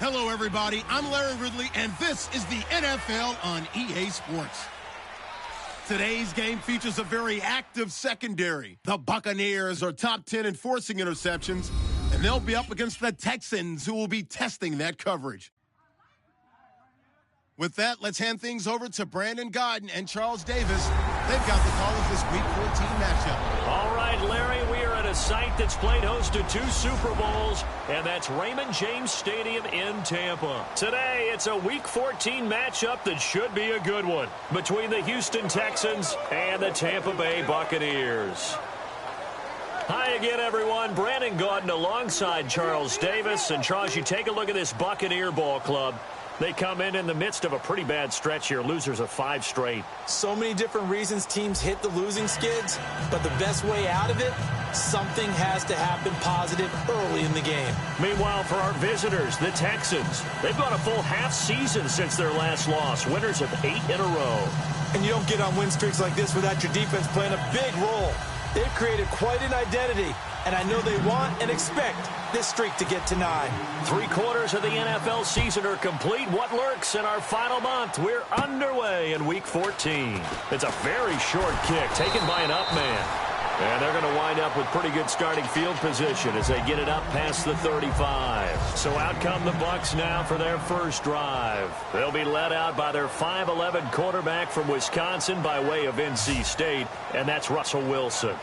Hello, everybody. I'm Larry Ridley, and this is the NFL on EA Sports. Today's game features a very active secondary. The Buccaneers are top 10 in forcing interceptions, and they'll be up against the Texans, who will be testing that coverage. With that, let's hand things over to Brandon Godden and Charles Davis. They've got the call of this Week 14 matchup. All right, Larry, we are at a site that's played host to 2 Super Bowls, and that's Raymond James Stadium in Tampa. Today, it's a Week 14 matchup that should be a good one between the Houston Texans and the Tampa Bay Buccaneers. Hi again, everyone. Brandon Godden alongside Charles Davis. And, Charles, you take a look at this Buccaneer ball club. They come in the midst of a pretty bad stretch here, losers of 5 straight. So many different reasons teams hit the losing skids, but the best way out of it, something has to happen positive early in the game. Meanwhile, for our visitors, the Texans, they've gone a full half season since their last loss, winners of 8 in a row. And you don't get on win streaks like this without your defense playing a big role. They've created quite an identity, and I know they want and expect this streak to get to 9. 3/4 of the NFL season are complete. What lurks in our final month? We're underway in Week 14. It's a very short kick taken by an up man. And they're going to wind up with pretty good starting field position as they get it up past the 35. So out come the Bucs now for their first drive. They'll be led out by their 5'11" quarterback from Wisconsin by way of NC State, and that's Russell Wilson.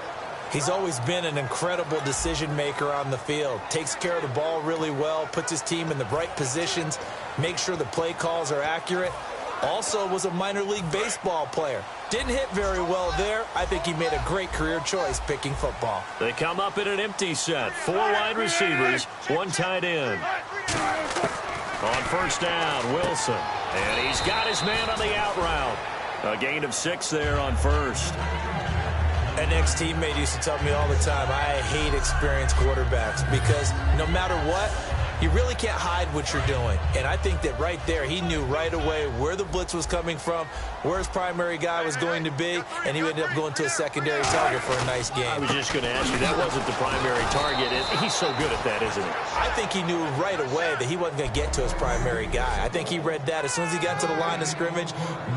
He's always been an incredible decision maker on the field. Takes care of the ball really well, puts his team in the right positions, makes sure the play calls are accurate. Also was a minor league baseball player. Didn't hit very well there. I think he made a great career choice picking football. They come up in an empty set. 4 wide receivers, 1 tight end. On first down, Wilson. And he's got his man on the out route. A gain of 6 there on first. An ex-teammate used to tell me all the time, I hate experienced quarterbacks because no matter what, you really can't hide what you're doing. And I think that right there, he knew right away where the blitz was coming from, where his primary guy was going to be, and he ended up going to a secondary target for a nice game. I was just going to ask you, that wasn't the primary target. He's so good at that, isn't he? I think he knew right away that he wasn't going to get to his primary guy. I think he read that as soon as he got to the line of scrimmage,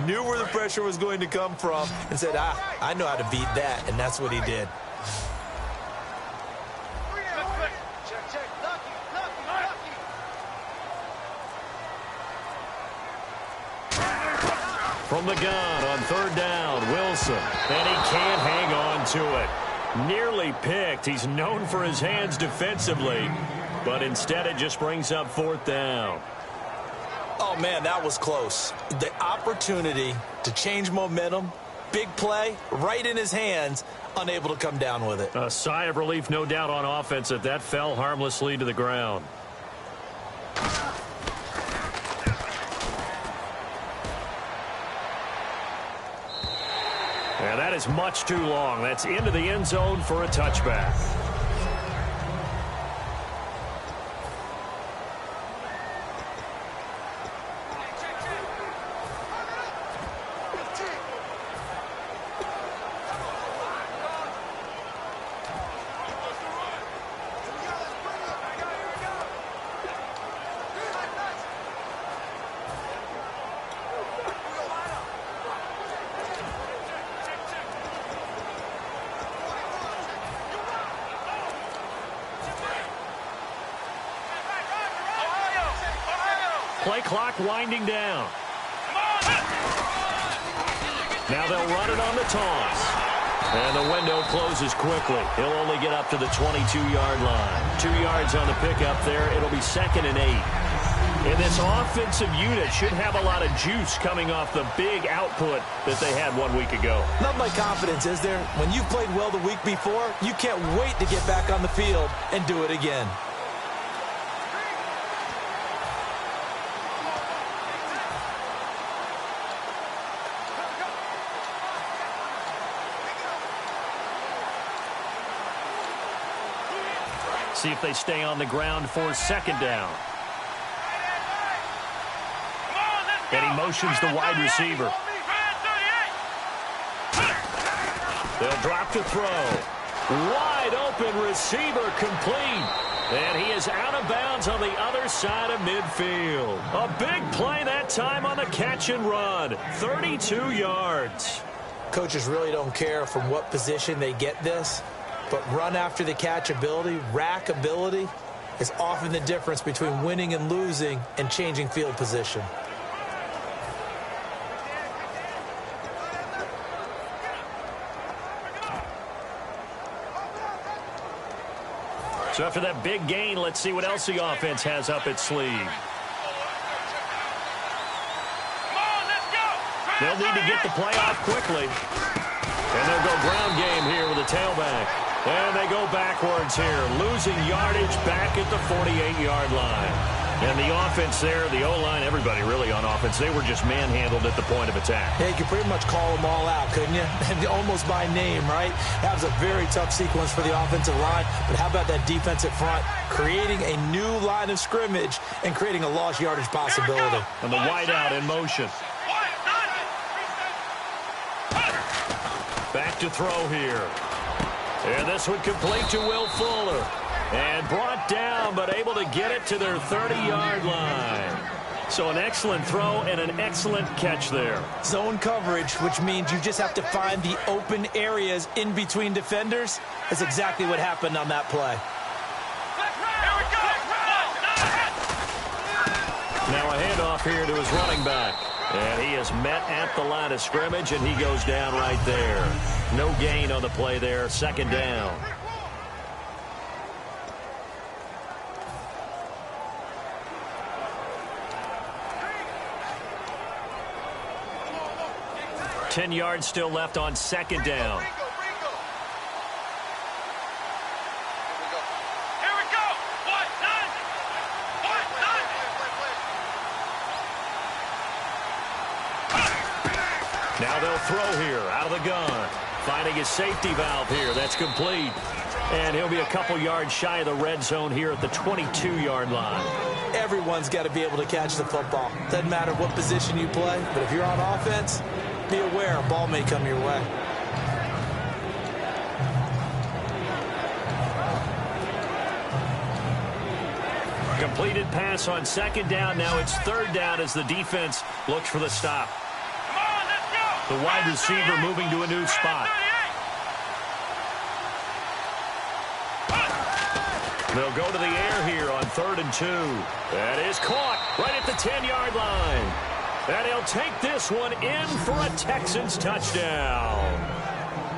knew where the pressure was going to come from, and said, I know how to beat that, and that's what he did. From the gun on third down, Wilson. And he can't hang on to it. Nearly picked. He's known for his hands defensively. But instead it just brings up 4th down. Oh, man, that was close. The opportunity to change momentum, big play, right in his hands, unable to come down with it. A sigh of relief, no doubt, on offense that fell harmlessly to the ground. And that is much too long. That's into the end zone for a touchback. Play clock winding down. Now they'll run it on the toss. And the window closes quickly. He'll only get up to the 22-yard line. 2 yards on the pickup there. It'll be 2nd and 8. And this offensive unit should have a lot of juice coming off the big output that they had 1 week ago. Not my confidence, is there? When you've played well the week before, you can't wait to get back on the field and do it again. See if they stay on the ground for 2nd down. And he motions the wide receiver. They'll drop to throw. Wide open receiver complete. And he is out of bounds on the other side of midfield. A big play that time on the catch and run. 32 yards. Coaches really don't care from what position they get this, but run after the catch ability, rack ability, is often the difference between winning and losing and changing field position. So after that big gain, let's see what else the offense has up its sleeve. They'll need to get the play off quickly. And they'll go ground game here with a tailback. And they go backwards here, losing yardage back at the 48-yard line. And the offense there, the O-line, everybody really on offense, they were just manhandled at the point of attack. Yeah, you could pretty much call them all out, couldn't you? Almost by name, right? That was a very tough sequence for the offensive line. But how about that defensive front creating a new line of scrimmage and creating a lost yardage possibility? And the wideout in motion. Back to throw here. And this would complete to Will Fuller. And brought down, but able to get it to their 30-yard line. So an excellent throw and an excellent catch there. Zone coverage, which means you just have to find the open areas in between defenders. That's exactly what happened on that play. Now a handoff here to his running back. And he is met at the line of scrimmage, and he goes down right there. No gain on the play there. Second down. Ten yards still left on second down. Now they'll throw here out of the gun. Finding his safety valve here. That's complete. And he'll be a couple yards shy of the red zone here at the 22-yard line. Everyone's got to be able to catch the football. Doesn't matter what position you play, but if you're on offense, be aware a ball may come your way. Completed pass on second down. Now it's third down as the defense looks for the stop. The wide receiver moving to a new spot. They'll go to the air here on 3rd and 2. That is caught right at the 10-yard line. And he'll take this one in for a Texans touchdown.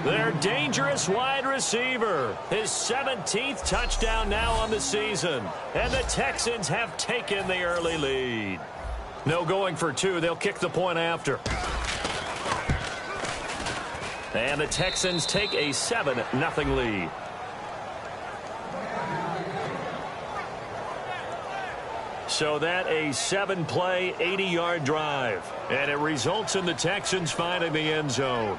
Their dangerous wide receiver. His 17th touchdown now on the season. And the Texans have taken the early lead. No going for 2. They'll kick the point after. And the Texans take a 7-0 lead. So that a 7-play, 80-yard drive. And it results in the Texans finding the end zone.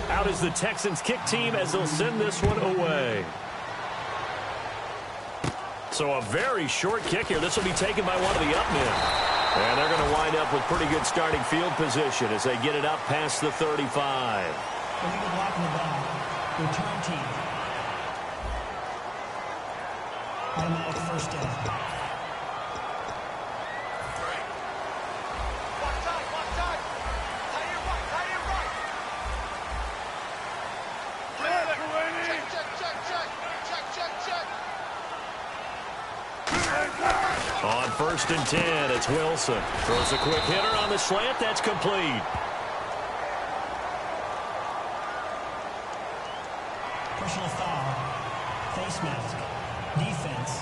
Out is the Texans kick team as they'll send this one away. So a very short kick here. This will be taken by one of the up men. And they're going to wind up with pretty good starting field position as they get it up past the 35. Illegal blocking the ball. Return team. Automatic first down. On 1st and 10, it's Wilson. Throws a quick hitter on the slant. That's complete. Personal foul. Face mask. Defense.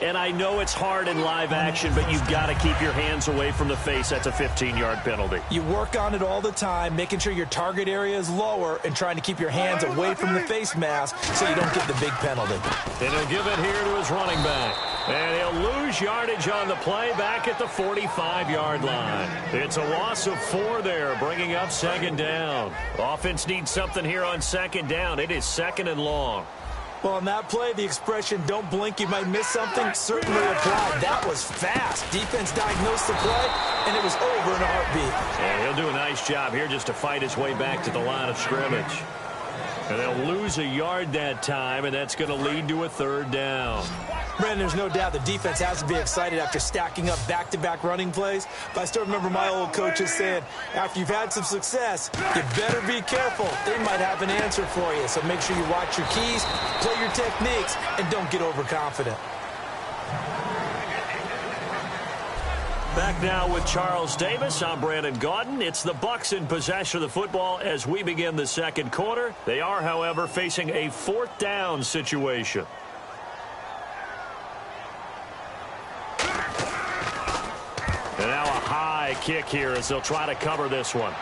And I know it's hard in live action, but you've got to keep your hands away from the face. That's a 15-yard penalty. You work on it all the time, making sure your target area is lower and trying to keep your hands away from the face mask so you don't get the big penalty. And he'll give it here to his running back. And he'll lose yardage on the play back at the 45-yard line. It's a loss of 4 there, bringing up second down. Offense needs something here on second down. It is second and long. Well, on that play, the expression, don't blink, you might miss something, certainly applied. That was fast. Defense diagnosed the play, and it was over in a heartbeat. And he'll do a nice job here just to fight his way back to the line of scrimmage. And they'll lose a yard that time, and that's going to lead to a third down. Brandon, there's no doubt the defense has to be excited after stacking up back-to-back running plays. But I still remember my old coaches saying, after you've had some success, you better be careful. They might have an answer for you. So make sure you watch your keys, play your techniques, and don't get overconfident. Back now with Charles Davis. I'm Brandon Gaudin. It's the Bucs in possession of the football as we begin the second quarter. They are, however, facing a fourth down situation. And now a high kick here as they'll try to cover this one.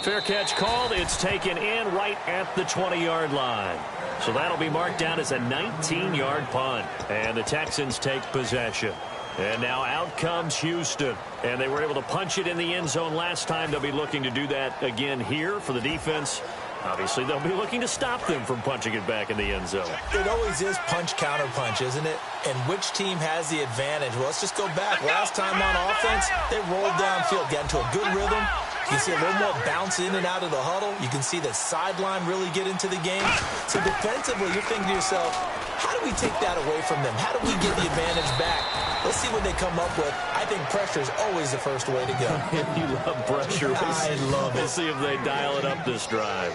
Fair catch called. It's taken in right at the 20-yard line. So that'll be marked down as a 19-yard punt. And the Texans take possession. And now out comes Houston. And they were able to punch it in the end zone last time. They'll be looking to do that again here for the defense. Obviously, they'll be looking to stop them from punching it back in the end zone. It always is punch-counter-punch, isn't it? And which team has the advantage? Well, let's just go back. Last time on offense, they rolled downfield, got into a good rhythm. You can see a little more bounce in and out of the huddle. You can see the sideline really get into the game. So defensively, you're thinking to yourself, how do we take that away from them? How do we get the advantage back? Let's see what they come up with. I think pressure is always the first way to go. You love pressure. I love it. We'll see if they dial it up this drive.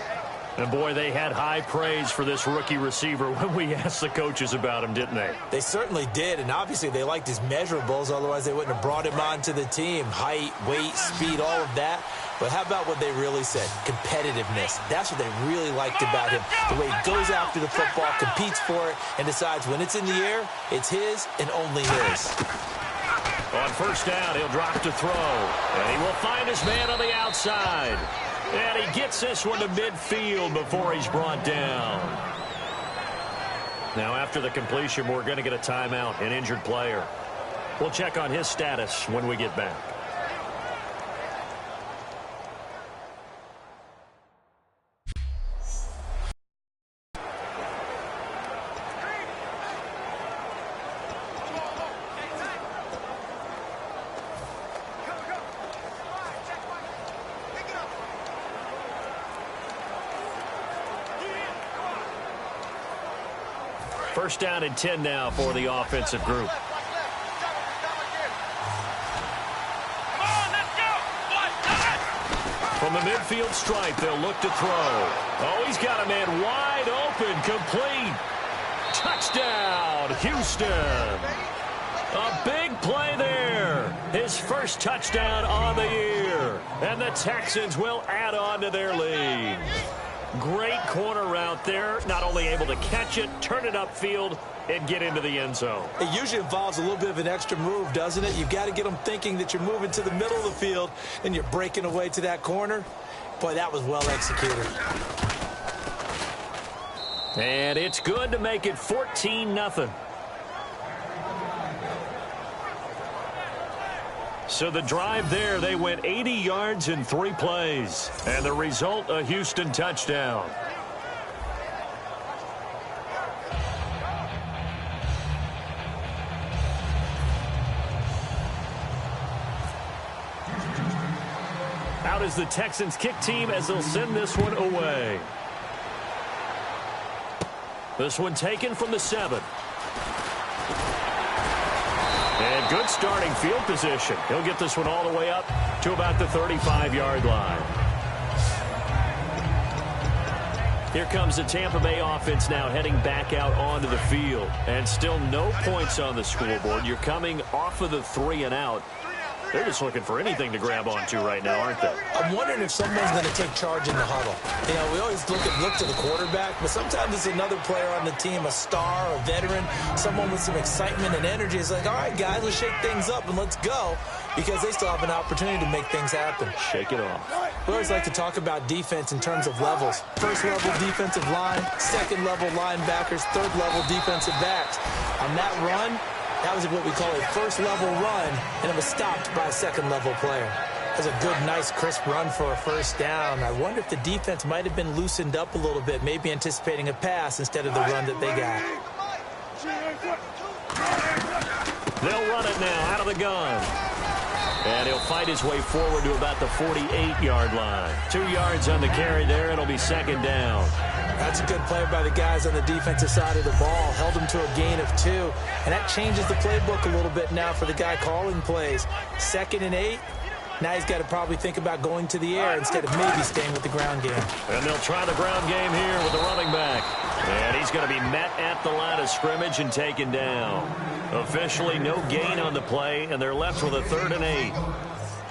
And, boy, they had high praise for this rookie receiver when we asked the coaches about him, didn't they? They certainly did, and obviously they liked his measurables. Otherwise, they wouldn't have brought him onto the team. Height, weight, speed, all of that. But how about what they really said? Competitiveness. That's what they really liked about him. The way he goes after the football, competes for it, and decides when it's in the air, it's his and only his. On first down, he'll drop to throw. And he will find his man on the outside. And he gets this one to midfield before he's brought down. Now, after the completion, we're going to get a timeout, an injured player. We'll check on his status when we get back. First down and 10 now for the offensive group. From the midfield stripe, they'll look to throw. Oh, he's got a man wide open, complete. Touchdown, Houston. A big play there. His first touchdown on the year. And the Texans will add on to their lead. Great corner route there. Not only able to catch it, turn it upfield, and get into the end zone. It usually involves a little bit of an extra move, doesn't it? You've got to get them thinking that you're moving to the middle of the field and you're breaking away to that corner. Boy, that was well executed. And it's good to make it 14-0. So the drive there, they went 80 yards in 3 plays. And the result, a Houston touchdown. Out is the Texans kick team as they'll send this one away. This one taken from the 7. And good starting field position. He'll get this one all the way up to about the 35-yard line. Here comes the Tampa Bay offense now heading back out onto the field. And still no points on the scoreboard. You're coming off of the 3 and out. They're just looking for anything to grab onto right now, aren't they? I'm wondering if someone's going to take charge in the huddle. You know, we always look to the quarterback, but sometimes it's another player on the team, a star, a veteran, someone with some excitement and energy. It's like, all right, guys, let's shake things up and let's go, because they still have an opportunity to make things happen. Shake it off. We always like to talk about defense in terms of levels. First level defensive line, second level linebackers, third level defensive backs. On that run, that was what we call a first level run, and it was stopped by a second level player. It was a good, nice, crisp run for a first down. I wonder if the defense might have been loosened up a little bit, maybe anticipating a pass instead of the run that they got. They'll run it now out of the gun. And he'll fight his way forward to about the 48-yard line. 2 yards on the carry there. It'll be second down. That's a good play by the guys on the defensive side of the ball. Held them to a gain of 2. And that changes the playbook a little bit now for the guy calling plays. 2nd and 8. Now he's got to probably think about going to the air instead of maybe staying with the ground game. And they'll try the ground game here with the running back. And he's going to be met at the line of scrimmage and taken down. Officially no gain on the play, and they're left with a 3rd and 8.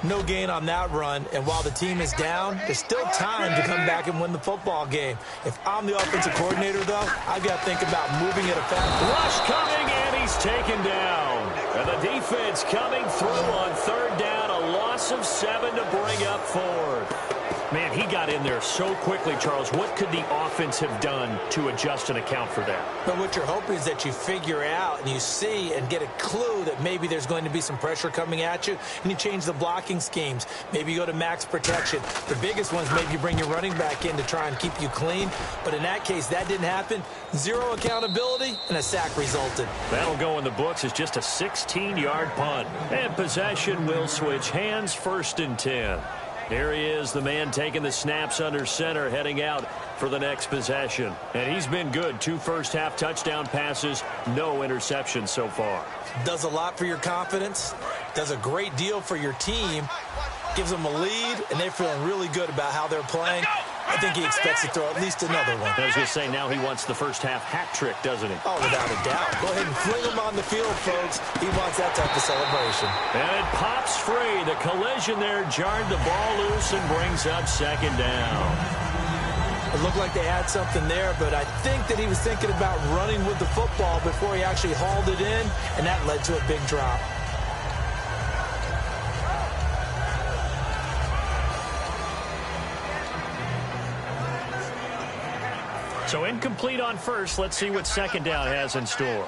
No gain on that run, and while the team is down, there's still time to come back and win the football game. If I'm the offensive coordinator, though, I've got to think about moving it effectively. Rush coming, and he's taken down. And the defense coming through on 3rd down, a loss of 7 to bring up 4th. Man, he got in there so quickly, Charles. What could the offense have done to adjust and account for that? But what you're hoping is that you figure out and you see and get a clue that maybe there's going to be some pressure coming at you, and you change the blocking schemes. Maybe you go to max protection. The biggest ones, maybe you bring your running back in to try and keep you clean. But in that case, that didn't happen. 0 accountability, and a sack resulted. That'll go in the books as just a 16-yard punt. And possession will switch hands, 1st and 10. Here he is, the man taking the snaps under center, heading out for the next possession. And he's been good. 2 first-half touchdown passes, no interceptions so far. Does a lot for your confidence, does a great deal for your team, gives them a lead, and they're feeling really good about how they're playing. I think he expects to throw at least another one. I was going to say, now he wants the first-half hat trick, doesn't he? Oh, without a doubt. Go ahead and fling him on the field, folks. He wants that type of celebration. And it pops free. The collision there jarred the ball loose and brings up 2nd down. It looked like they had something there, but I think that he was thinking about running with the football before he actually hauled it in, and that led to a big drop. So incomplete on first. Let's see what 2nd down has in store.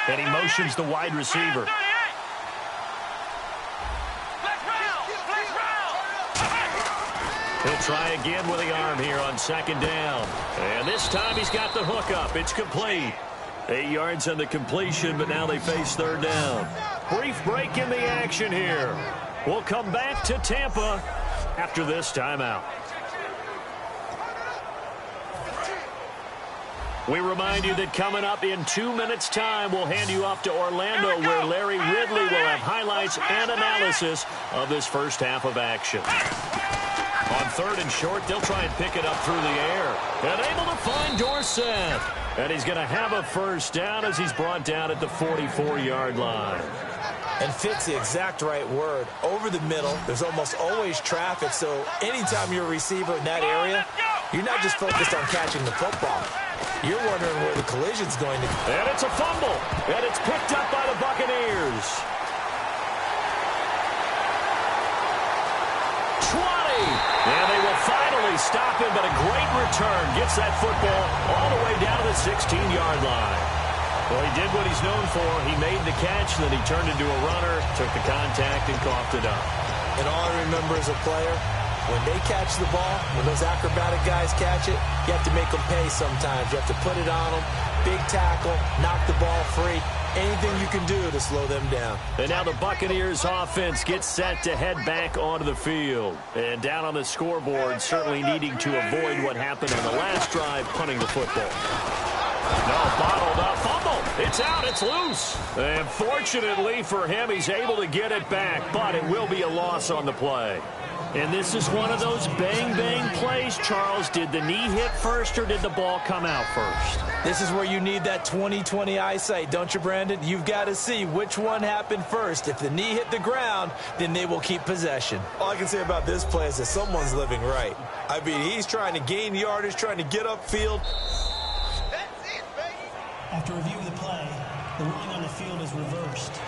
And he motions the wide receiver. He'll try again with the arm here on 2nd down. And this time he's got the hook up. It's complete. 8 yards on the completion, but now they face 3rd down. Brief break in the action here. We'll come back to Tampa after this timeout. We remind you that coming up in 2 minutes' time, we'll hand you off to Orlando, where Larry Ridley will have highlights and analysis of this first half of action. On 3rd and short, they'll try and pick it up through the air. And able to find Dorsett. And he's going to have a first down as he's brought down at the 44-yard line. And fits the exact right word. Over the middle, there's almost always traffic, so anytime you're a receiver in that area, you're not just focused on catching the football. You're wondering where the collision's going to be. And it's a fumble. And it's picked up by the Buccaneers. 20. And they will finally stop him, but a great return. Gets that football all the way down to the 16-yard line. Well, he did what he's known for. He made the catch, then he turned into a runner, took the contact, and coughed it up. And all I remember as a player, when they catch the ball, when those acrobatic guys catch it, you have to make them pay sometimes. You have to put it on them, big tackle, knock the ball free. Anything you can do to slow them down. And now the Buccaneers offense gets set to head back onto the field. And down on the scoreboard, certainly needing to avoid what happened on the last drive, punting the football. No, bottled up, fumble. It's out, it's loose. And fortunately for him, he's able to get it back, but it will be a loss on the play. And this is one of those bang-bang plays, Charles. Did the knee hit first or did the ball come out first? This is where you need that 20/20 eyesight, don't you, Brandon? You've got to see which one happened first. If the knee hit the ground, then they will keep possession. All I can say about this play is that someone's living right. I mean, he's trying to gain yardage, trying to get upfield. After review of the play, the ruling on the field is reversed.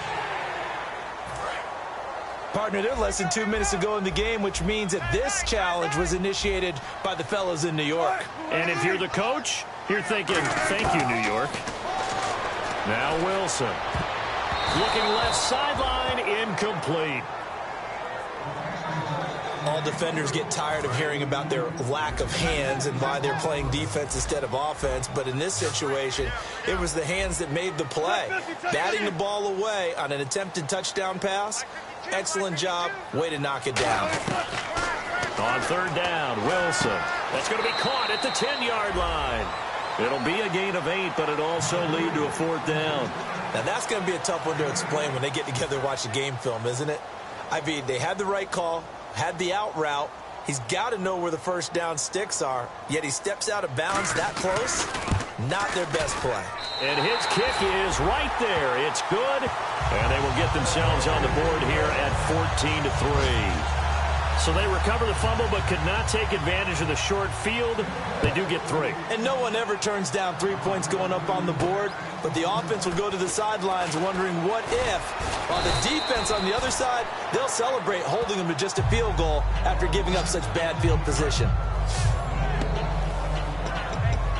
Partner, they're less than 2 minutes to go in the game, which means that this challenge was initiated by the fellas in New York. And if you're the coach, you're thinking, thank you, New York. Now Wilson. Looking left sideline, incomplete. All defenders get tired of hearing about their lack of hands and why they're playing defense instead of offense. But in this situation, it was the hands that made the play. Batting the ball away on an attempted touchdown pass. Excellent job. Way to knock it down. On third down, Wilson. That's going to be caught at the 10-yard line. It'll be a gain of 8, but it'll also lead to a fourth down. Now, that's going to be a tough one to explain when they get together and watch the game film, isn't it? I mean, they had the right call, had the out route. He's got to know where the first down sticks are, yet he steps out of bounds that close. Not their best play. And his kick is right there. It's good. And they will get themselves on the board here at 14-3. So they recover the fumble but could not take advantage of the short field. They do get 3. And no one ever turns down 3 points going up on the board. But the offense will go to the sidelines wondering what if. While the defense on the other side, they'll celebrate holding them to just a field goal after giving up such bad field position.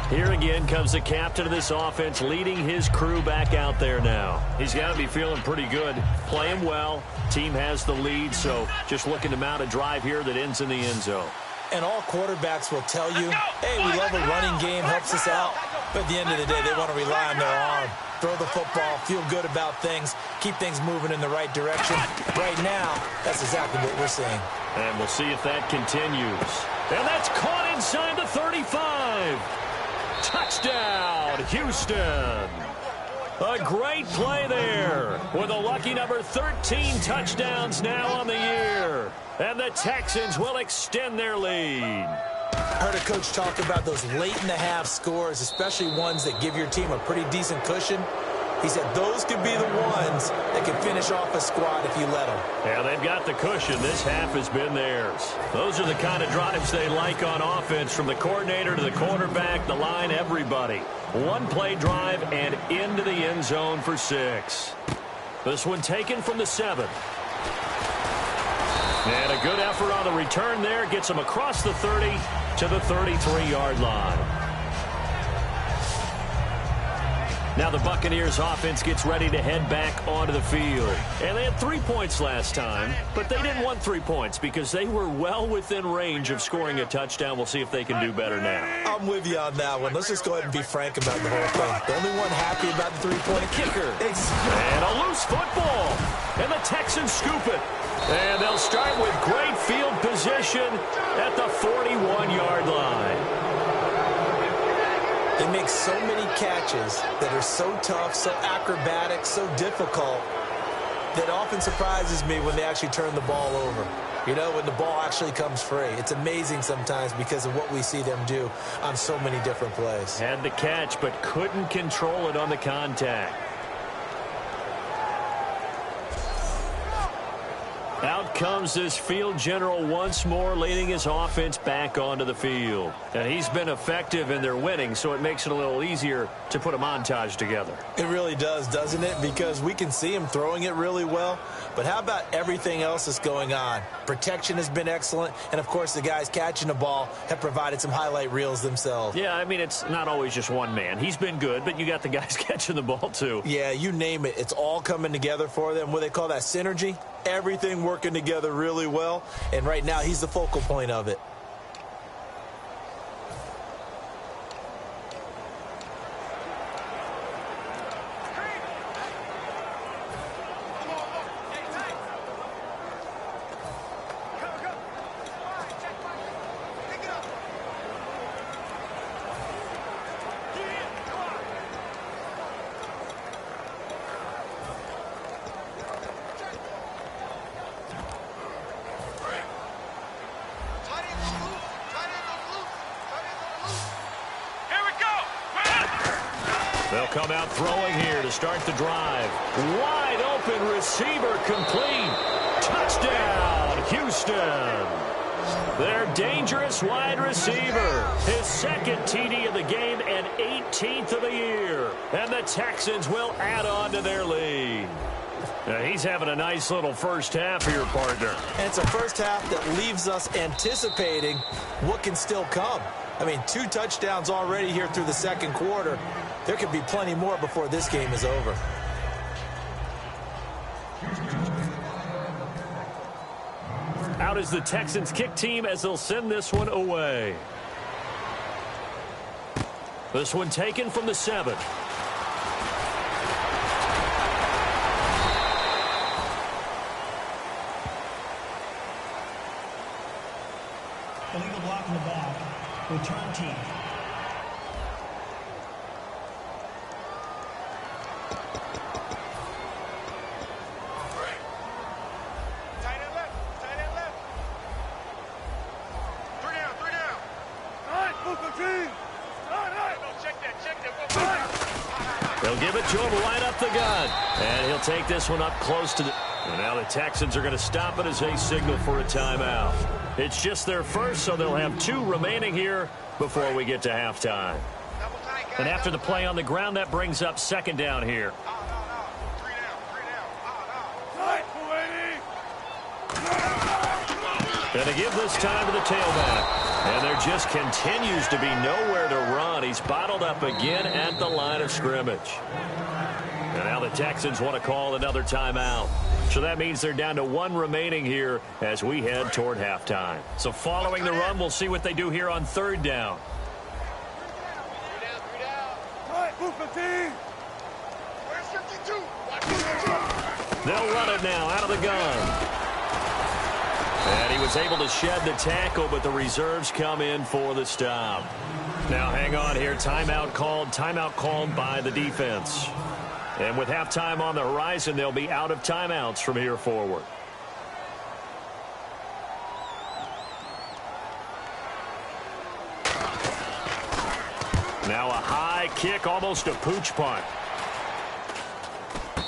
Here again comes the captain of this offense leading his crew back out there now. He's got to be feeling pretty good, playing well. Team has the lead, so just looking to mount a drive here that ends in the end zone. And all quarterbacks will tell you, hey, we love a running game, helps us out. But at the end of the day, they want to rely on their arm. Throw the football, feel good about things, keep things moving in the right direction. Right now, that's exactly what we're seeing. And we'll see if that continues. And that's caught inside the 35. Touchdown, Houston. A great play there with a lucky number 13 touchdowns now on the year. And the Texans will extend their lead. I heard a coach talk about those late-in-the-half scores, especially ones that give your team a pretty decent cushion. He said those could be the ones that can finish off a squad if you let them. Yeah, they've got the cushion. This half has been theirs. Those are the kind of drives they like on offense, from the coordinator to the quarterback, the line, everybody. One-play drive and into the end zone for 6. This one taken from the 7. And a good effort on the return there. Gets them across the 30 to the 33-yard line. Now the Buccaneers offense gets ready to head back onto the field. And they had 3 points last time, but they didn't want 3 points because they were well within range of scoring a touchdown. We'll see if they can do better now. I'm with you on that one. Let's just go ahead and be frank about the whole thing. The only one happy about the three-point kicker. And a loose football. And the Texans scoop it. And they'll start with great field position at the 41-yard line. They make so many catches that are so tough, so acrobatic, so difficult, that often surprises me when they actually turn the ball over. You know, when the ball actually comes free. It's amazing sometimes because of what we see them do on so many different plays. Had the catch, but couldn't control it on the contact. Out comes this field general once more, leading his offense back onto the field. And he's been effective in their winning, so it makes it a little easier to put a montage together. It really does, doesn't it? Because we can see him throwing it really well. But how about everything else that's going on? Protection has been excellent. And, of course, the guys catching the ball have provided some highlight reels themselves. Yeah, I mean, it's not always just one man. He's been good, but you got the guys catching the ball, too. Yeah, you name it. It's all coming together for them. What they call that synergy. Everything working together really well. And right now, he's the focal point of it. come out throwing here to start the drive. Wide open receiver complete. Touchdown, Houston. Their dangerous wide receiver. His second TD of the game and 18th of the year. And the Texans will add on to their lead. Now he's having a nice little first half here, partner. And it's a first half that leaves us anticipating what can still come. I mean, 2 touchdowns already here through the second quarter. There could be plenty more before this game is over. Out is the Texans kick team as they'll send this one away. This one taken from the 7. Illegal block in the back. Return team. They'll give it to him right up the gut. And he'll take this one up close to the... And now the Texans are going to stop it as they signal for a timeout. It's just their first, so they'll have 2 remaining here before we get to halftime. And after the play on the ground, that brings up second down here. Going to give this time to the tailback. And there just continues to be nowhere to run. He's bottled up again at the line of scrimmage. And now the Texans want to call another timeout. So that means they're down to 1 remaining here as we head toward halftime. So following the run, we'll see what they do here on third down. They'll run it now out of the gun. And he was able to shed the tackle, but the reserves come in for the stop. Now hang on here. Timeout called by the defense. And with halftime on the horizon, they'll be out of timeouts from here forward. Now a high kick, almost a pooch punt.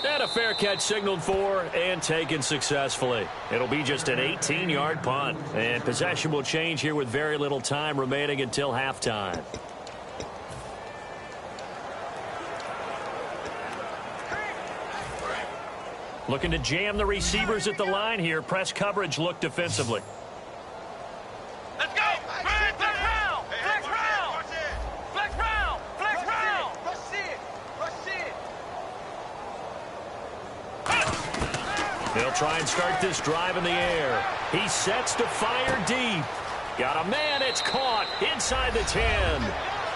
And a fair catch signaled for and taken successfully. It'll be just an 18-yard punt. And possession will change here with very little time remaining until halftime. Looking to jam the receivers at the line here. Press coverage look defensively. Let's go! Flex round! Flex round! Flex round! Flex round! They'll try and start this drive in the air. He sets to fire deep. Got a man, it's caught inside the 10.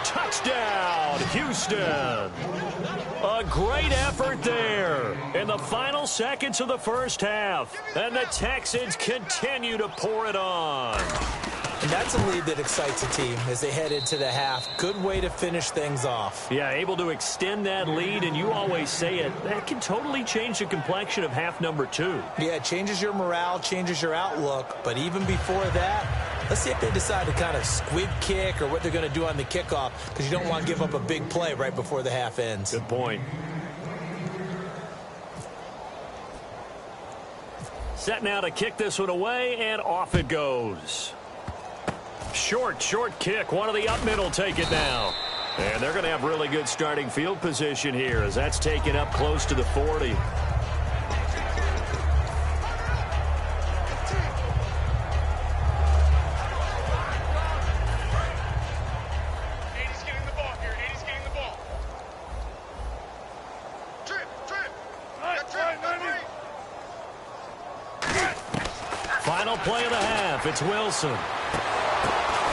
Touchdown, Houston. A great effort there in the final seconds of the first half. And the Texans continue to pour it on. And that's a lead that excites a team as they head into the half. Good way to finish things off. Yeah, able to extend that lead, and you always say it, that can totally change the complexion of half number 2. Yeah, it changes your morale, changes your outlook. But even before that, let's see if they decide to kind of squib kick or what they're going to do on the kickoff, because you don't want to give up a big play right before the half ends. Good point. Set now to kick this one away, and off it goes. Short kick. One of the up mid will take it now. And they're going to have really good starting field position here as that's taken up close to the 40. Final play of the half. It's Wilson.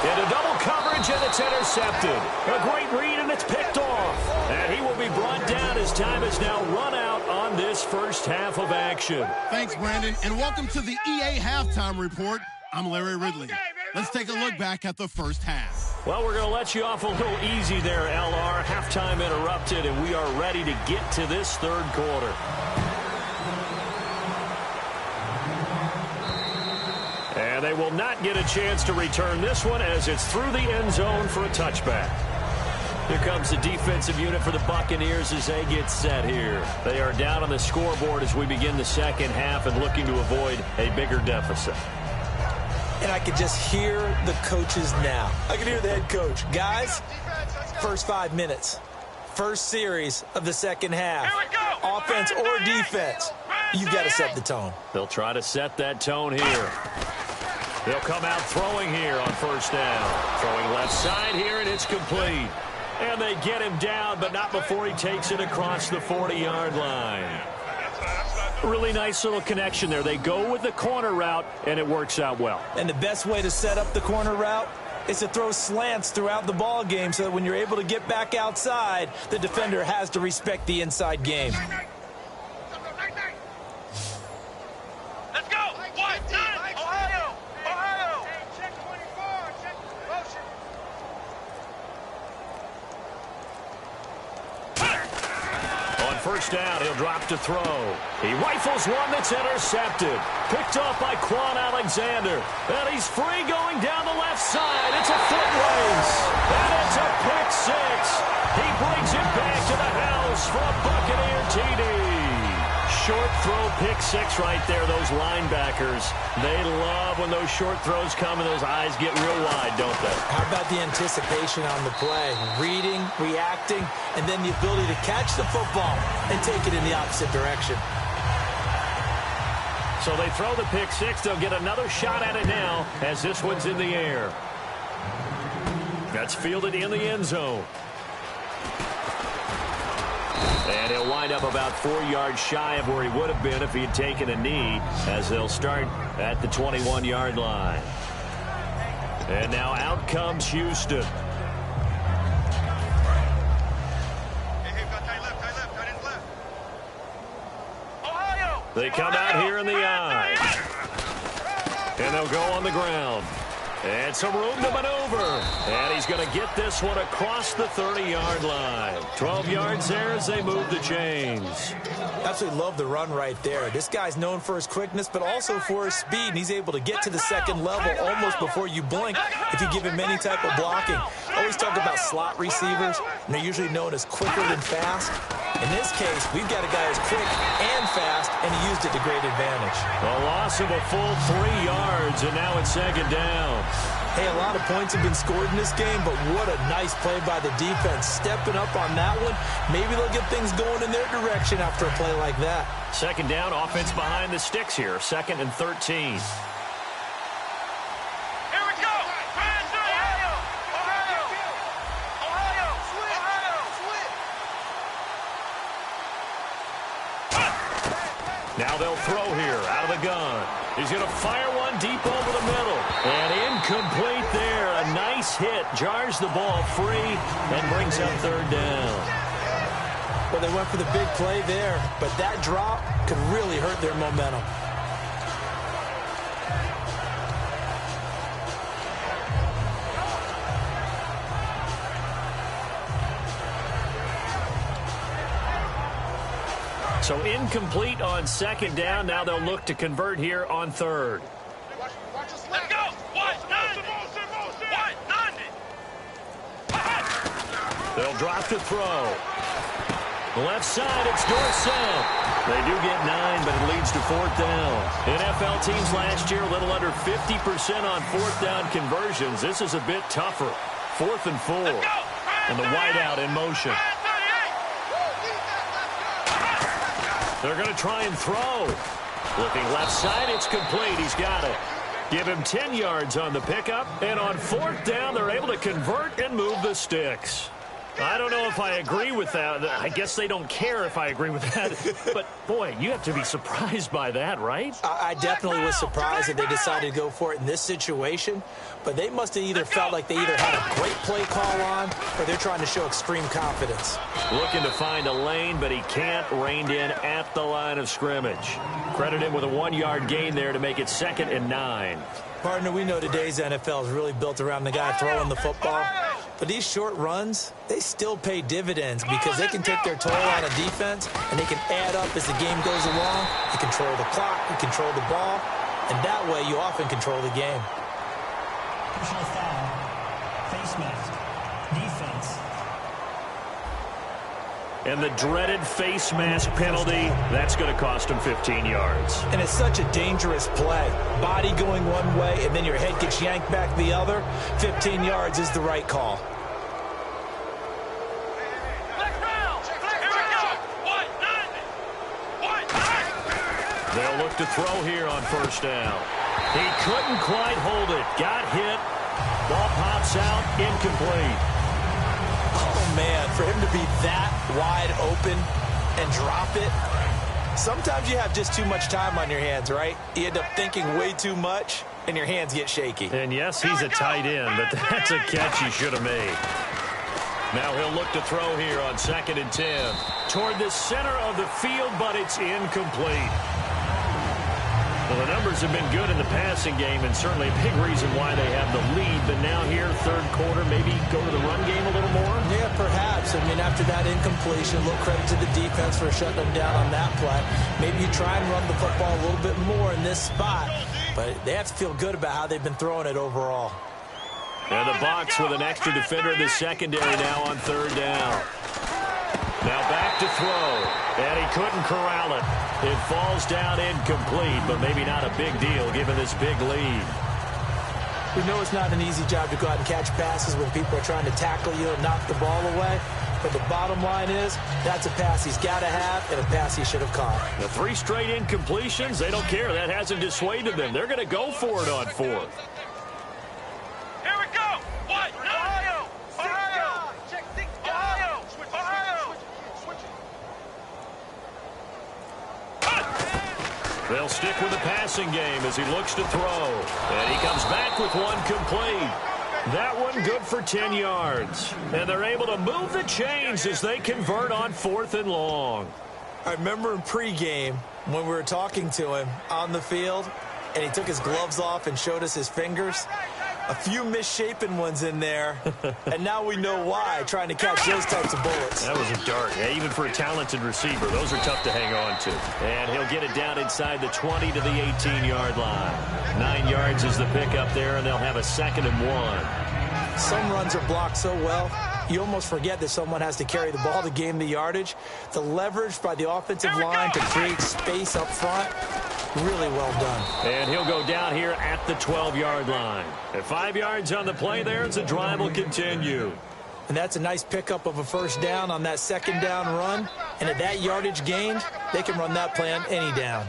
Into double coverage, and it's intercepted. A great read, and it's picked off. And he will be brought down as time is now run out on this first half of action. Thanks, Brandon, and welcome to the EA Halftime Report. I'm Larry Ridley. Let's take a look back at the first half. Well, we're going to let you off a little easy there, LR. Halftime interrupted, and we are ready to get to this third quarter. And they will not get a chance to return this one as it's through the end zone for a touchback. Here comes the defensive unit for the Buccaneers as they get set here. They are down on the scoreboard as we begin the second half and looking to avoid a bigger deficit. And I can just hear the coaches now. I can hear the head coach. Guys, first 5 minutes, first series of the second half. Offense or defense, you got to set the tone. They'll try to set that tone here. They'll come out throwing here on first down. Throwing left side here, and it's complete. And they get him down, but not before he takes it across the 40-yard line. Really nice little connection there. They go with the corner route, and it works out well. And the best way to set up the corner route is to throw slants throughout the ball game so that when you're able to get back outside, the defender has to respect the inside game. Let's go. 1-9. Ohio. Ohio. Check 24. Check motion. On first down, he'll drop to throw. He rifles one that's intercepted. Picked off by Quan Alexander. And he's free going down the left side. It's a foot race. And it's a pick six. He brings it back to the house for a Buccaneer TD. Short throw pick six right there. Those linebackers, they love when those short throws come and those eyes get real wide, don't they? How about the anticipation on the play? Reading, reacting, and then the ability to catch the football and take it in the opposite direction. So they throw the pick six. They'll get another shot at it now as this one's in the air. That's fielded in the end zone. And he'll wind up about 4 yards shy of where he would have been if he had taken a knee, as they'll start at the 21-yard line. And now out comes Houston. Ohio. They come out here in the eye. And they'll go on the ground. And some room to maneuver. And he's going to get this one across the 30-yard line. 12 yards there as they move the chains. Absolutely love the run right there. This guy's known for his quickness, but also for his speed. And he's able to get to the second level almost before you blink if you give him any type of blocking. I always talk about slot receivers, and they're usually known as quicker than fast. In this case, we've got a guy who's quick and fast, and he used it to great advantage. A loss of a full 3 yards, and now it's second down. Hey, a lot of points have been scored in this game, but what a nice play by the defense. Stepping up on that one, maybe they'll get things going in their direction after a play like that. Second down, offense behind the sticks here. 2nd and 13. Now they'll throw here out of the gun. He's going to fire one deep over the middle. And incomplete there. A nice hit. Jars the ball free and brings up third down. Well, they went for the big play there, but that drop could really hurt their momentum. So incomplete on second down. Now they'll look to convert here on third. Let's go. 1-9. They'll drop to throw. Left side, it's Dorsett. They do get 9, but it leads to fourth down. NFL teams last year a little under 50% on fourth down conversions. This is a bit tougher. 4th and 4. And the wideout in motion. They're going to try and throw. Looking left side, it's complete. He's got it. Give him 10 yards on the pickup. And on fourth down, they're able to convert and move the sticks. I don't know if I agree with that. I guess they don't care if I agree with that. But, boy, you have to be surprised by that, right? I definitely was surprised that they decided to go for it in this situation. But they must have either felt like they either had a great play call on or they're trying to show extreme confidence. Looking to find a lane, but he can't. Reined in at the line of scrimmage. Credit him with a 1-yard gain there to make it 2nd and 9. Partner, we know today's NFL is really built around the guy throwing the football. But these short runs, they still pay dividends because they can take their toll on a defense and they can add up as the game goes along. You control the clock, you control the ball, and that way you often control the game. Personal foul, face mask, defense, And the dreaded face mask penalty, that's going to cost him 15 yards. And it's such a dangerous play. Body going one way, and then your head gets yanked back the other. 15 yards is the right call. They'll look to throw here on first down. He couldn't quite hold it. Got hit. Ball pops out. Incomplete. Oh, man, for him to be that wide open and drop it. Sometimes you have just too much time on your hands, right? You end up thinking way too much, and your hands get shaky. And yes, he's a tight end, but that's a catch he should have made. Now he'll look to throw here on 2nd and 10. Toward the center of the field, but it's incomplete. Well, the numbers have been good in the passing game, and certainly a big reason why they have the lead. But now here, third quarter, maybe go to the run game a little more? Yeah, perhaps. I mean, after that incompletion, a little credit to the defense for shutting them down on that play. Maybe you try and run the football a little bit more in this spot. But they have to feel good about how they've been throwing it overall. And the box with an extra defender in the secondary now on third down. Now back to throw, and he couldn't corral it. It falls down incomplete, but maybe not a big deal given this big lead. We know it's not an easy job to go out and catch passes when people are trying to tackle you and knock the ball away. But the bottom line is, that's a pass he's got to have and a pass he should have caught. The 3 straight incompletions, they don't care. That hasn't dissuaded them. They're going to go for it on 4th. Here we go. What? Ohio. Ohio. Check 6. Ohio. Ohio. They'll stick with the passing game as he looks to throw. And he comes back with one complete. That one good for 10 yards. And they're able to move the chains as they convert on 4th and long. I remember in pregame when we were talking to him on the field, and he took his gloves off and showed us his fingers. A few misshapen ones in there, and now we know why, trying to catch those types of bullets. That was a dart. Yeah, even for a talented receiver, those are tough to hang on to. And he'll get it down inside the 20 to the 18-yard line. 9 yards is the pickup there, and they'll have a 2nd and 1. Some runs are blocked so well, you almost forget that someone has to carry the ball to gain the yardage. The leverage by the offensive line to create space up front, really well done. And he'll go down here at the 12-yard line. At 5 yards on the play there, as the drive will continue. And that's a nice pickup of a first down on that 2nd down run. And at that yardage gained, they can run that play on any down.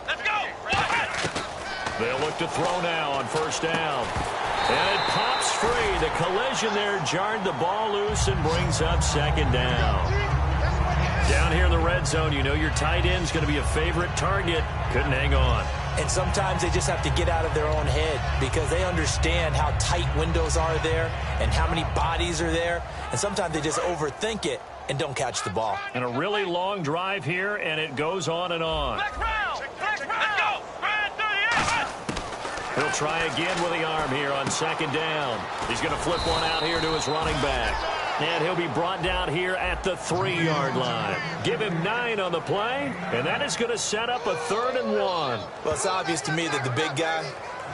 Let's go. They'll look to throw now on first down. And it pops free. The collision there jarred the ball loose and brings up 2nd down. Down here in the red zone, you know your tight end's going to be a favorite target. Couldn't hang on. And sometimes they just have to get out of their own head because they understand how tight windows are there and how many bodies are there. And sometimes they just overthink it and don't catch the ball. And a really long drive here, and it goes on and on. Let's go. He'll try again with the arm here on 2nd down. He's going to flip one out here to his running back. And he'll be brought down here at the 3-yard line. Give him 9 on the play, and that is going to set up a 3rd and 1. Well, it's obvious to me that the big guy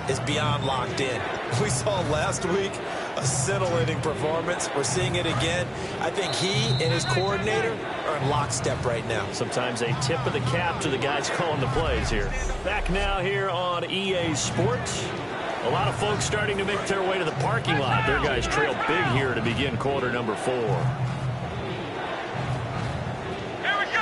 is beyond locked in. We saw last week a scintillating performance. We're seeing it again. I think he and his coordinator are in lockstep right now. Sometimes a tip of the cap to the guys calling the plays here. Back now here on EA Sports. A lot of folks starting to make their way to the parking lot. Their guys trail big here to begin quarter number 4. Here we go.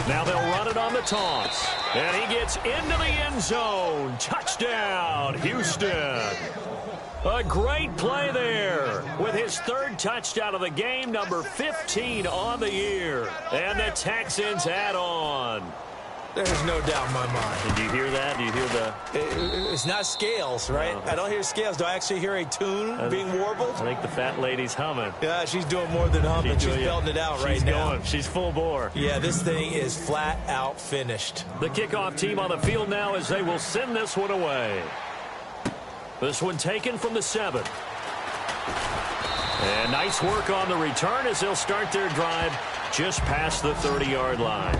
Now they'll run it on the toss. And he gets into the end zone. Touchdown, Houston. A great play there with his 3rd touchdown of the game, number 15 on the year. And the Texans add on. There's no doubt in my mind. Did you hear that? Do you hear the... It's not scales, right? No. I don't hear scales. Do I actually hear a tune being warbled? I think the fat lady's humming. Yeah, she's doing more than humming. She's belting it out right now. She's full bore. Yeah, this thing is flat out finished. The kickoff team on the field now as they will send this one away. This one taken from the 7. And nice work on the return as they'll start their drive just past the 30-yard line.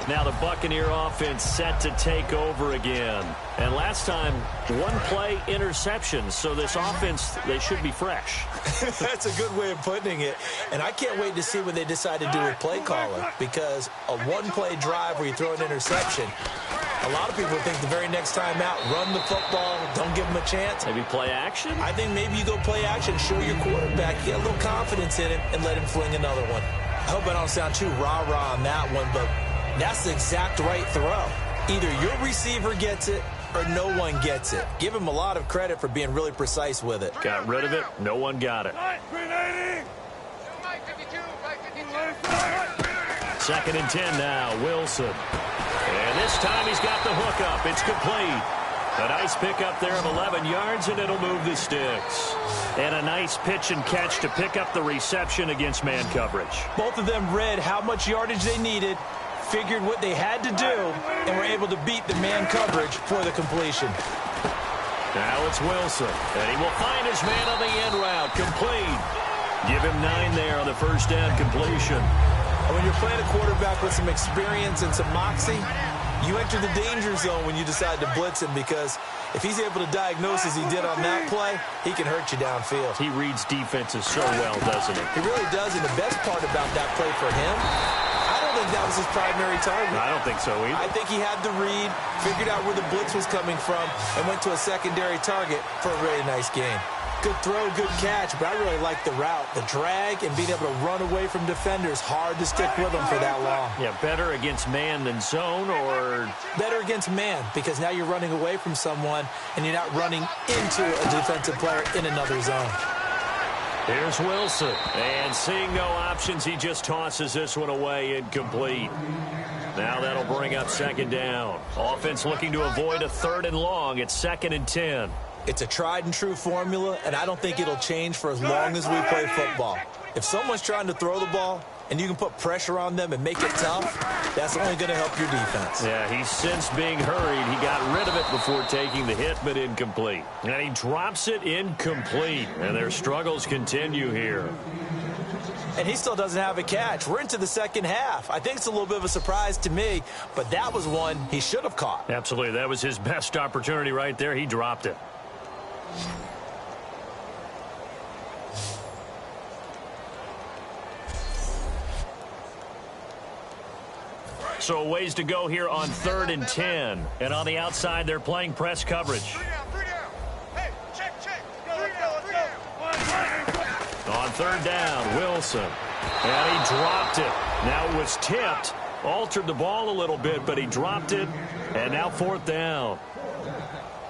Now the Buccaneer offense set to take over again. And last time, one play interception. So this offense, they should be fresh. That's a good way of putting it. And I can't wait to see what they decide to do with play calling, because a one-play drive where you throw an interception, a lot of people think the very next time out, run the football, don't give them a chance. Maybe play action? I think maybe you go play action, show your quarterback, get a little confidence in him, and let him fling another one. I hope I don't sound too rah-rah on that one, but that's the exact right throw. Either your receiver gets it or no one gets it. Give him a lot of credit for being really precise with it. Got rid of it. No one got it. 2nd and 10 now. Wilson. And this time he's got the hook up. It's complete. A nice pickup there of 11 yards, and it'll move the sticks. And a nice pitch and catch to pick up the reception against man coverage. Both of them read how much yardage they needed, figured what they had to do, and were able to beat the man coverage for the completion. Now it's Wilson, and he will find his man on the end route. Complete. Give him 9 there on the first down completion. And when you're playing a quarterback with some experience and some moxie, you enter the danger zone when you decide to blitz him, because if he's able to diagnose as he did on that play, he can hurt you downfield. He reads defenses so well, doesn't he? He really does, and the best part about that play for him, I don't think that was his primary target. I don't think so either. I think he had the read, figured out where the blitz was coming from, and went to a secondary target for a really nice game. Good throw, good catch, but I really like the route. The drag and being able to run away from defenders, hard to stick with them for that long. Yeah, better against man than zone, or better against man, because now you're running away from someone and you're not running into a defensive player in another zone. Here's Wilson, and seeing no options, he just tosses this one away, incomplete. Now that'll bring up 2nd down. Offense looking to avoid a 3rd and long. It's 2nd and 10. It's a tried and true formula, and I don't think it'll change for as long as we play football. If someone's trying to throw the ball and you can put pressure on them and make it tough, that's only going to help your defense. Yeah, he's since being hurried. He got rid of it before taking the hit, but incomplete. And he drops it incomplete, and their struggles continue here. And he still doesn't have a catch. We're into the second half. I think it's a little bit of a surprise to me, but that was one he should have caught. Absolutely. That was his best opportunity right there. He dropped it. So a ways to go here on 3rd and 10. And on the outside, they're playing press coverage. 3 down. Hey, check. On 3rd down, Wilson. And he dropped it. Now it was tipped. Altered the ball a little bit, but he dropped it. And now 4th down.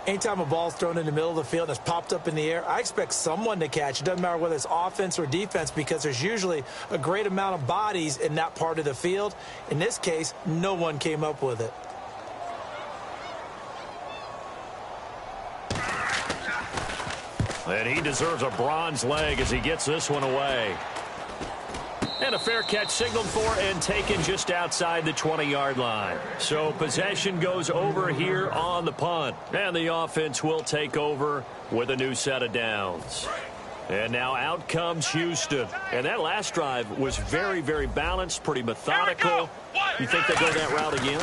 Anytime a ball's thrown in the middle of the field and it's popped up in the air, I expect someone to catch. It doesn't matter whether it's offense or defense, because there's usually a great amount of bodies in that part of the field. In this case, no one came up with it. And he deserves a bronze leg as he gets this one away. And a fair catch signaled for and taken just outside the 20-yard line. So possession goes over here on the punt. And the offense will take over with a new set of downs. And now out comes Houston. And that last drive was very, very balanced, pretty methodical. You think they go that route again?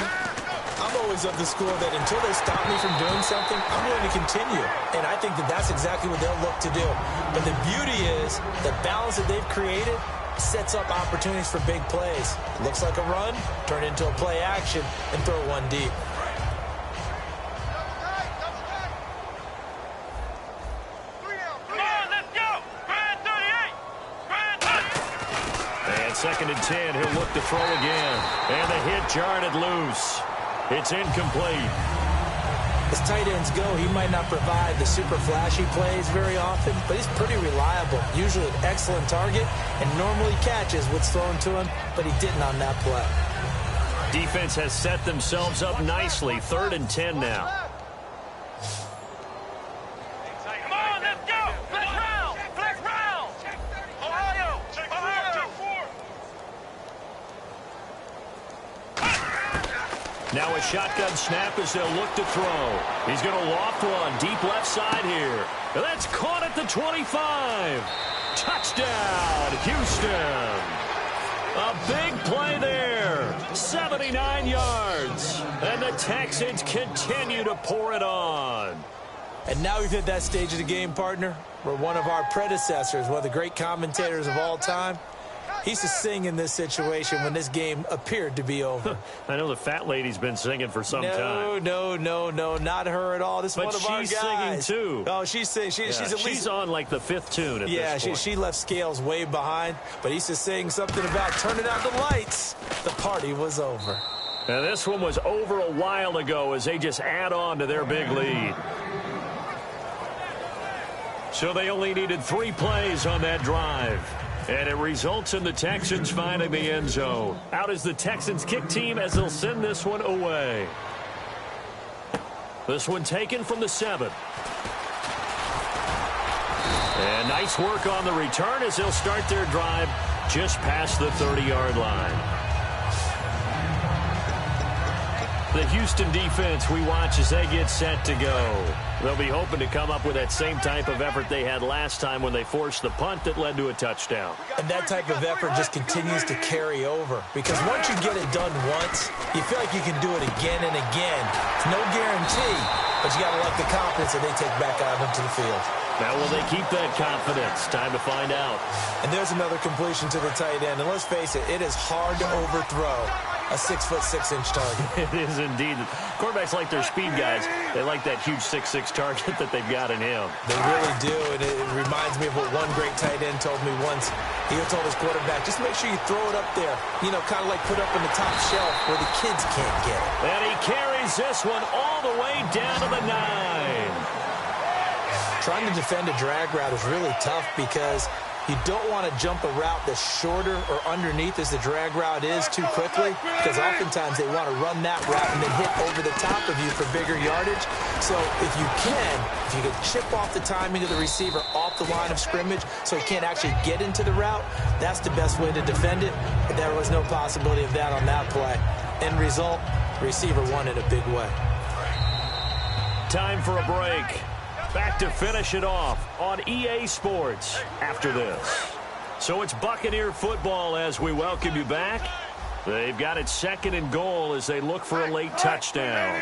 I'm always of the school that until they stop me from doing something, I'm going to continue. And I think that that's exactly what they'll look to do. But the beauty is the balance that they've created sets up opportunities for big plays. Looks like a run, turn into a play action, and throw one deep. Come on, let's go. Grand 38. Grand 30. And 2nd and 10, he'll look to throw again. And the hit jarred it loose. It's incomplete. As tight ends go, he might not provide the super flashy plays very often, but he's pretty reliable. Usually an excellent target, and normally catches what's thrown to him, but he didn't on that play. Defense has set themselves up nicely. 3rd and 10 now. Come on, let's go. Flex round. Flex round. Ohio. Ohio. Now a shotgun snap as they'll look to throw. He's going to loft one deep left side here. And that's caught at the 25. Touchdown, Houston. A big play there. 79 yards. And the Texans continue to pour it on. And now we've hit that stage of the game, partner, where one of our predecessors, one of the great commentators of all time, he used to sing in this situation when this game appeared to be over. I know the fat lady's been singing for some time. No, not her at all. This is one of our guys. But she's singing, too. Oh, she's singing. She's on, like, the 5th tune at this point. She left Scales way behind, but he used to sing something about turning out the lights. The party was over. And this one was over a while ago as they just add on to their big lead. So they only needed 3 plays on that drive. And it results in the Texans finding the end zone. Out is the Texans kick team as they'll send this one away. This one taken from the 7. And nice work on the return as they'll start their drive just past the 30-yard line. The Houston defense we watch as they get set to go. They'll be hoping to come up with that same type of effort they had last time when they forced the punt that led to a touchdown. And that type of effort just continues to carry over. Because once you get it done once, you feel like you can do it again and again. It's no guarantee, but you got to like the confidence that they take back out into the field. Now will they keep that confidence? Time to find out. And there's another completion to the tight end. And let's face it, it is hard to overthrow a 6'6" target. It is indeed. Quarterbacks like their speed guys. They like that huge 6'6" target that they've got in him. They really do, and it reminds me of what one great tight end told me once. He told his quarterback, just make sure you throw it up there, kind of like put up on the top shelf where the kids can't get it. And he carries this one all the way down to the 9. Trying to defend a drag route is really tough because you don't want to jump a route that's shorter or underneath as the drag route is too quickly, because oftentimes they want to run that route and then hit over the top of you for bigger yardage. So if you can chip off the timing of the receiver off the line of scrimmage so he can't actually get into the route, that's the best way to defend it. But there was no possibility of that on that play. End result, the receiver won in a big way. Time for a break. Back to finish it off on EA Sports after this. So it's Buccaneer football as we welcome you back. They've got it 2nd and goal as they look for a late touchdown.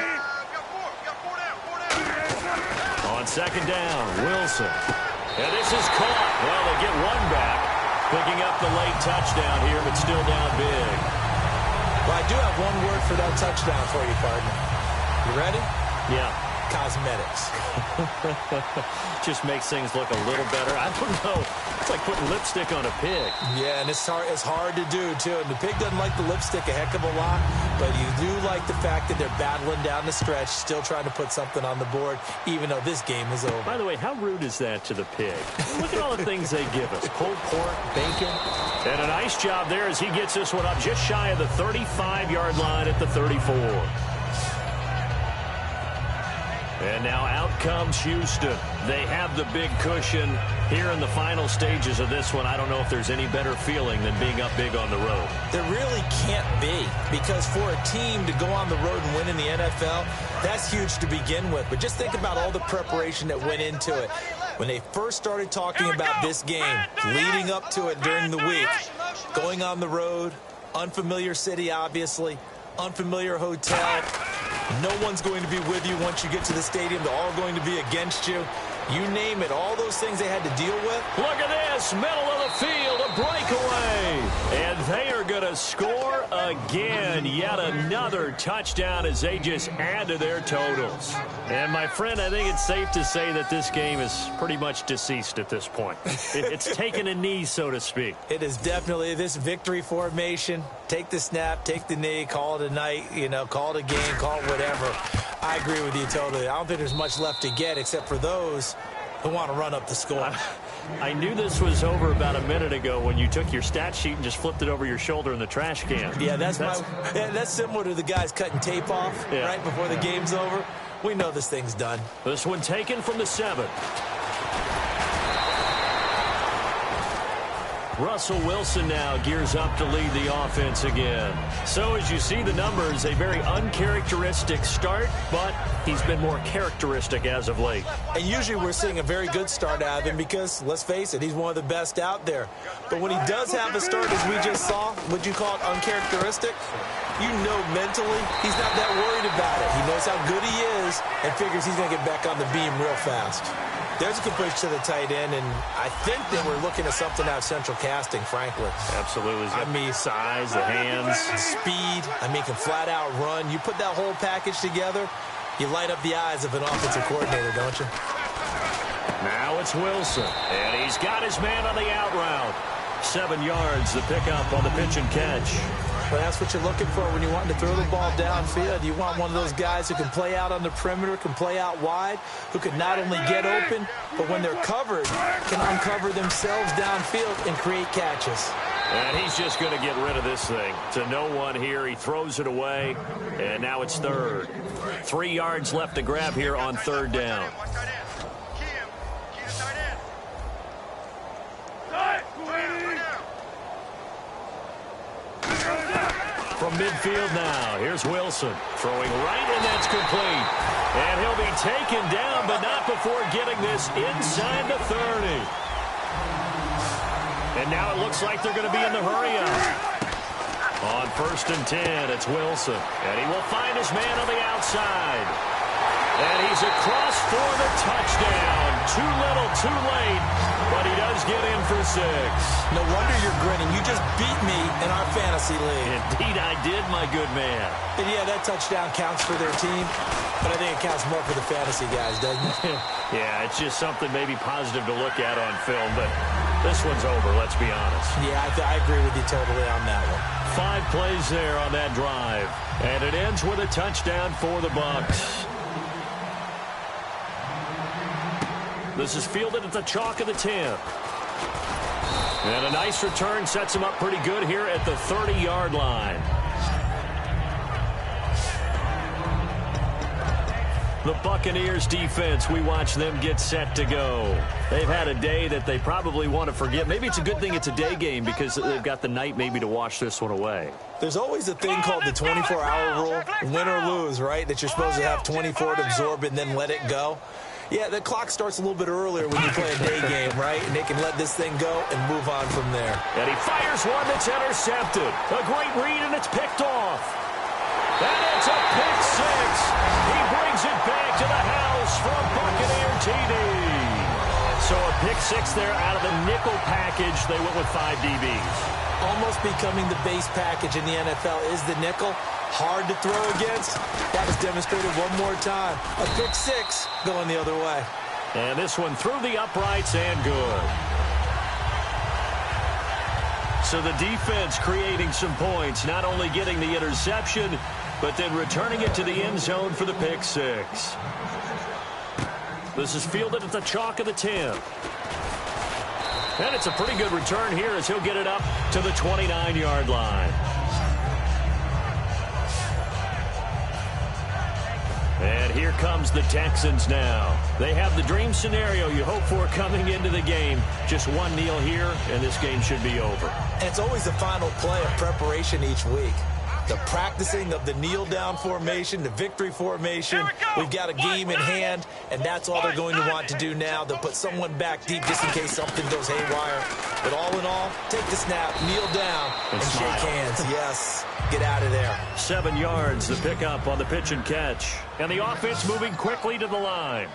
On 2nd down, Wilson. And this is caught. Well, they get one back. Picking up the late touchdown here, but still down big. Well, I do have one word for that touchdown for you, partner. You ready? Yeah. Cosmetics. Just makes things look a little better. I don't know. It's like putting lipstick on a pig. Yeah, and it's hard to do, too. And the pig doesn't like the lipstick a heck of a lot, but you do like the fact that they're battling down the stretch, still trying to put something on the board, even though this game is over. By the way, how rude is that to the pig? Look at all the things they give us. Pulled pork, bacon. And a nice job there as he gets this one up just shy of the 35-yard line at the 34. And now out comes Houston. They have the big cushion here in the final stages of this one. I don't know if there's any better feeling than being up big on the road. There really can't be, because for a team to go on the road and win in the NFL, that's huge to begin with. But just think about all the preparation that went into it. When they first started talking about this game, leading up to it during the week, going on the road, unfamiliar city, obviously, unfamiliar hotel. No one's going to be with you once you get to the stadium. They're all going to be against you. You name it, all those things they had to deal with. Look at this, middle of the field, a breakaway. And they are going to score again. Yet another touchdown as they just add to their totals. And my friend, I think it's safe to say that this game is pretty much deceased at this point. It's taken a knee, so to speak. It is definitely this victory formation. Take the snap, take the knee, call it a night, call it a game, call it whatever. I agree with you totally. I don't think there's much left to get except for those who want to run up the score. I knew this was over about a minute ago when you took your stat sheet and just flipped it over your shoulder in the trash can. Yeah, that's similar to the guys cutting tape off right before the game's over. We know this thing's done. This one taken from the 7. Russell Wilson now gears up to lead the offense again. So as you see the numbers, a very uncharacteristic start, but he's been more characteristic as of late. And usually we're seeing a very good start out of him because, let's face it, he's one of the best out there. But when he does have a start, as we just saw, would you call it uncharacteristic? You know mentally he's not that worried about it. He knows how good he is and figures he's going to get back on the beam real fast. There's a completion to the tight end, and I think that we're looking at something out of central casting, frankly. Absolutely. I mean, size, the hands. Speed. I mean, can flat out run. You put that whole package together, you light up the eyes of an offensive coordinator, don't you? Now it's Wilson, and he's got his man on the out route. 7 yards, the pickup on the pitch and catch. Well, that's what you're looking for when you want to throw the ball downfield. You want one of those guys who can play out on the perimeter, can play out wide, who can not only get open, but when they're covered, can uncover themselves downfield and create catches. And he's just going to get rid of this thing. To no one here, he throws it away, and now it's third. 3 yards left to grab here on third down. From midfield now, here's Wilson throwing right, and that's complete. And he'll be taken down, but not before getting this inside the 30. And now it looks like they're going to be in the hurry-up. On 1st and 10, it's Wilson. And he will find his man on the outside. And he's across for the touchdown. Too little, too late, but he does get in for 6. No wonder you're grinning. You just beat me in our fantasy league. Indeed I did, my good man. And yeah, that touchdown counts for their team, but I think it counts more for the fantasy guys, doesn't it? Yeah, it's just something maybe positive to look at on film, but this one's over, let's be honest. Yeah, I agree with you totally on that one. 5 plays there on that drive, and it ends with a touchdown for the Bucs. This is fielded at the chalk of the 10. And a nice return sets him up pretty good here at the 30-yard line. The Buccaneers defense, we watch them get set to go. They've had a day that they probably want to forget. Maybe it's a good thing it's a day game because they've got the night maybe to wash this one away. There's always a thing called the 24-hour rule, win or lose, right? That you're supposed to have 24 to absorb and then let it go. Yeah, the clock starts a little bit earlier when you play a day game, right? And they can let this thing go and move on from there. And he fires one that's intercepted. A great read, and it's picked off. And it's a pick 6. He brings it back to the house for a Buccaneer TD. So a pick 6 there out of the nickel package. They went with 5 DBs. Almost becoming the base package in the NFL is the nickel. Hard to throw against. That was demonstrated one more time. A pick 6 going the other way. And this one through the uprights and good. So the defense creating some points, not only getting the interception, but then returning it to the end zone for the pick 6. This is fielded at the chalk of the 10. And it's a pretty good return here as he'll get it up to the 29-yard line. And here comes the Texans now. They have the dream scenario you hope for coming into the game. Just one kneel here, and this game should be over. And it's always the final play of preparation each week. The practicing of the kneel-down formation, the victory formation. We've got a game in hand, and that's all they're going to want to do now. They'll put someone back deep just in case something goes haywire. But all in all, take the snap, kneel down, and shake hands. Yes, get out of there. 7 yards, the pickup on the pitch and catch. And the offense moving quickly to the line.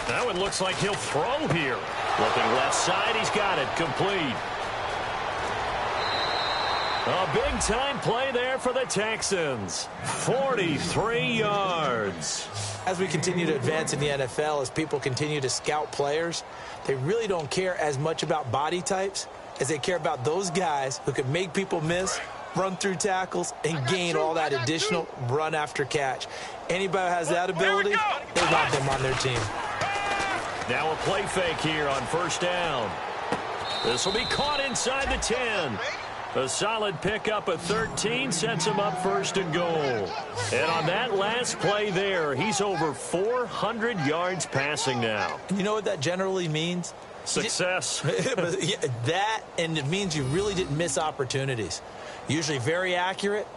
That one looks like he'll throw here. Looking left side, he's got it, complete. A big-time play there for the Texans. 43 yards. As we continue to advance in the NFL, as people continue to scout players, they really don't care as much about body types as they care about those guys who can make people miss, run through tackles, and gain all that additional run after catch. Anybody who has that ability, they want them on their team. Now a play fake here on 1st down. This will be caught inside the 10. A solid pickup at 13 sets him up 1st and goal. And on that last play there, he's over 400 yards passing now. You know what that generally means? Success. But yeah, that, and it means you really didn't miss opportunities. Usually very accurate.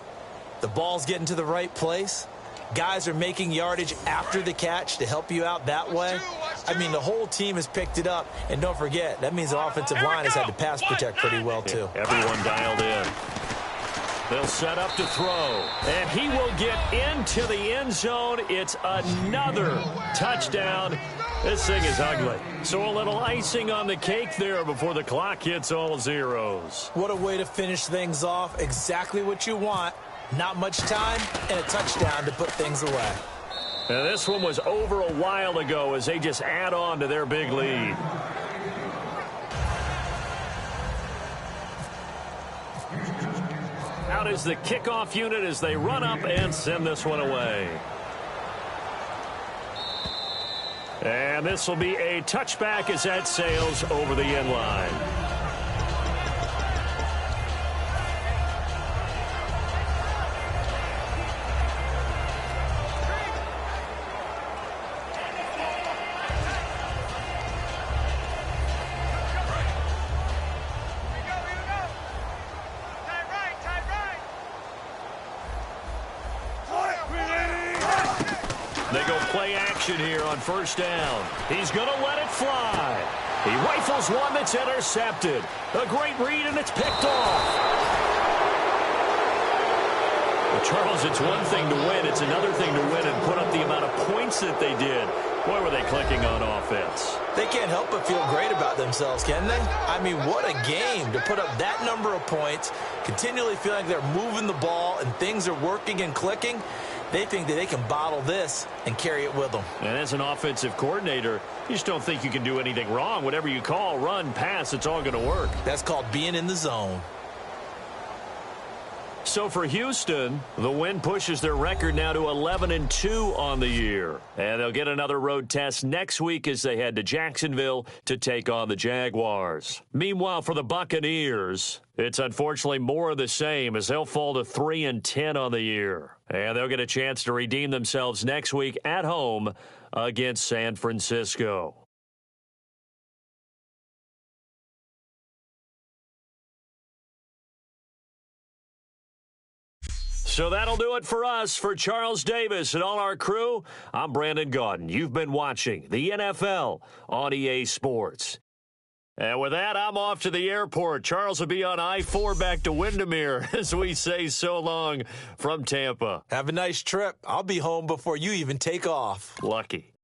The ball's getting to the right place. Guys are making yardage after the catch to help you out that way. I mean, the whole team has picked it up. And don't forget, that means the offensive line has had to pass protect pretty well, too. Everyone dialed in. They'll set up to throw. And he will get into the end zone. It's another touchdown. This thing is ugly. So a little icing on the cake there before the clock hits all zeros. What a way to finish things off. Exactly what you want. Not much time and a touchdown to put things away. And this one was over a while ago as they just add on to their big lead. Out is the kickoff unit as they run up and send this one away. And this will be a touchback as that sails over the end line. They go play action here on first down. He's going to let it fly. He rifles one that's intercepted. A great read, and it's picked off. Well, Charles, it's one thing to win. It's another thing to win and put up the amount of points that they did. Boy, were they clicking on offense. They can't help but feel great about themselves, can they? I mean, what a game to put up that number of points, continually feeling like they're moving the ball and things are working and clicking. They think that they can bottle this and carry it with them. And as an offensive coordinator, you just don't think you can do anything wrong. Whatever you call, run, pass, it's all going to work. That's called being in the zone. So for Houston, the win pushes their record now to 11-2 on the year. And they'll get another road test next week as they head to Jacksonville to take on the Jaguars. Meanwhile, for the Buccaneers, it's unfortunately more of the same as they'll fall to 3-10 on the year. And they'll get a chance to redeem themselves next week at home against San Francisco. So that'll do it for us. For Charles Davis and all our crew, I'm Brandon Gaudin. You've been watching the NFL on EA Sports. And with that, I'm off to the airport. Charles will be on I-4 back to Windermere as we say so long from Tampa. Have a nice trip. I'll be home before you even take off. Lucky.